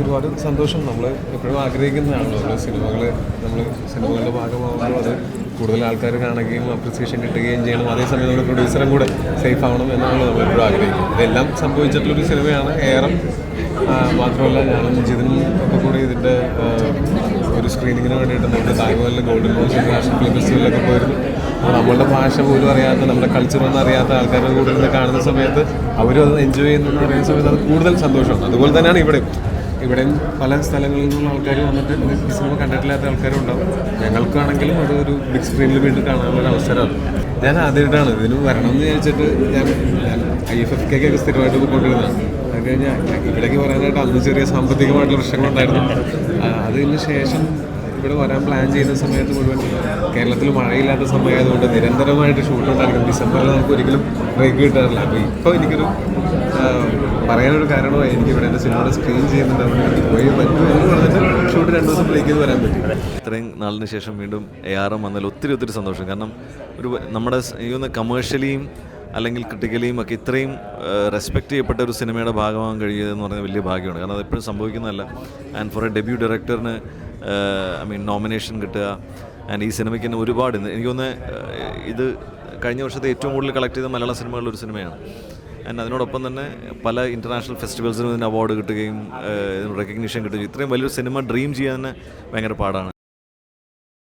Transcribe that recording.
ഒരുപാട് സന്തോഷം. നമ്മൾ എപ്പോഴും ആഗ്രഹിക്കുന്നതാണല്ലോ നമ്മൾ സിനിമകളുടെ ഭാഗമാകുമ്പോൾ അത് കൂടുതൽ ആൾക്കാർ കാണുകയും അപ്രിസിയേഷൻ കിട്ടുകയും ചെയ്യണം. അതേസമയം നമ്മുടെ പ്രൊഡ്യൂസറും കൂടെ സേഫ് ആവണം എന്നാണ് നമ്മൾ എപ്പോഴും ആഗ്രഹിക്കുന്നത്. ഇതെല്ലാം സംഭവിച്ചിട്ടുള്ളൊരു സിനിമയാണ് ഏറെ. മാത്രമല്ല ഞാനും ജിതിനും ഒക്കെ കൂടി ഇതിൻ്റെ ഒരു സ്ക്രീനിങ്ങിന് വേണ്ടിയിട്ട് നമ്മുടെ തായ്വാനിലെ ഗോൾഡൻ റോസ് ഇന്റർനാഷണൽ ഫിലിം ഫെസ്റ്റിവലിലൊക്കെ പോയിരുന്നു. നമ്മളുടെ ഭാഷ പോലും അറിയാത്ത, നമ്മുടെ കൾച്ചറൊന്നും അറിയാത്ത ആൾക്കാരുടെ കൂടെ നിന്ന് കാണുന്ന സമയത്ത് അവരും അത് എൻജോയ് ചെയ്യുന്നതെന്ന് പറയുന്ന സമയത്ത് അത് കൂടുതൽ സന്തോഷമാണ്. അതുപോലെ തന്നെയാണ് ഇവിടെയും പല സ്ഥലങ്ങളിൽ നിന്നുള്ള ആൾക്കാർ വന്നിട്ട് ഈ സിനിമ കണ്ടിട്ടില്ലാത്ത ആൾക്കാരും ഉണ്ടാവും. ഞങ്ങൾക്കാണെങ്കിലും അതൊരു ബിഗ് സ്ക്രീനിൽ വീണ്ടും കാണാനുള്ളൊരു അവസരമാണ്. ഞാൻ ആദ്യമായിട്ടാണ് ഇതിന് വരണമെന്ന് വിചാരിച്ചിട്ട് ഞാൻ IFFK സ്ഥിരമായിട്ട് പോയിക്കൊണ്ടിരുന്നതാണ്. അത് കഴിഞ്ഞാൽ ഇവിടേക്ക് വരാനായിട്ട് അന്ന് ചെറിയ സാമ്പത്തികമായിട്ടുള്ള പ്രശ്നങ്ങളുണ്ടായിരുന്നു. അതിന് ശേഷം ഇവിടെ വരാൻ പ്ലാൻ ചെയ്യുന്ന സമയത്ത് മുഴുവൻ കേരളത്തിൽ മഴയില്ലാത്ത സമയമായതുകൊണ്ട് നിരന്തരമായിട്ട് ഷൂട്ടുണ്ടായിരിക്കും. ഡിസംബറിൽ നമുക്ക് ഒരിക്കലും ബ്രേക്ക് കിട്ടാറില്ല. അപ്പോൾ ഇപ്പോൾ എനിക്കൊരു പറയാനൊരു കാരണമായി എനിക്കിവിടെ എൻ്റെ സിനിമയുടെ സ്ക്രീൻ ചെയ്യുന്നുണ്ട്, അവിടെ എനിക്ക് പോയി പറ്റുമെന്ന് പറഞ്ഞിട്ട് ഷൂട്ട് 2 ദിവസം ബ്രേക്ക് ചെയ്ത് വരാൻ പറ്റി. ഇത്രയും നാളിന് ശേഷം വീണ്ടും ARM വന്നതിൽ ഒത്തിരി സന്തോഷം. കാരണം നമ്മുടെ ഈ ഒന്ന് കമേഴ്ഷ്യലിയും അല്ലെങ്കിൽ ക്രിട്ടിക്കലിയും ഒക്കെ ഇത്രയും റെസ്പെക്റ്റ് ചെയ്യപ്പെട്ട ഒരു സിനിമയുടെ ഭാഗമാകാൻ കഴിയുന്നതെന്ന് പറഞ്ഞാൽ വലിയ ഭാഗ്യമാണ്. കാരണം അതെപ്പോഴും സംഭവിക്കുന്നതല്ല. ആൻഡ് ഫോർ എ ഡെബ്യൂ ഡയറക്ടറിന് നോമിനേഷൻ കിട്ടുക. ആൻഡ് ഈ സിനിമയ്ക്ക് തന്നെ ഒരുപാട്, എനിക്കൊന്ന് ഇത് കഴിഞ്ഞ വർഷത്തെ ഏറ്റവും കൂടുതൽ കളക്ട് ചെയ്ത മലയാള സിനിമകളിലൊരു സിനിമയാണ്. ആൻഡ് അതിനോടൊപ്പം തന്നെ പല ഇൻ്റർനാഷണൽ ഫെസ്റ്റിവൽസിനും ഇതിന് അവാർഡ് കിട്ടുകയും റെക്കഗ്നീഷൻ കിട്ടുകയും, ഇത്രയും വലിയൊരു സിനിമ ഡ്രീം ചെയ്യാൻ തന്നെ ഭയങ്കര പാടാണ്.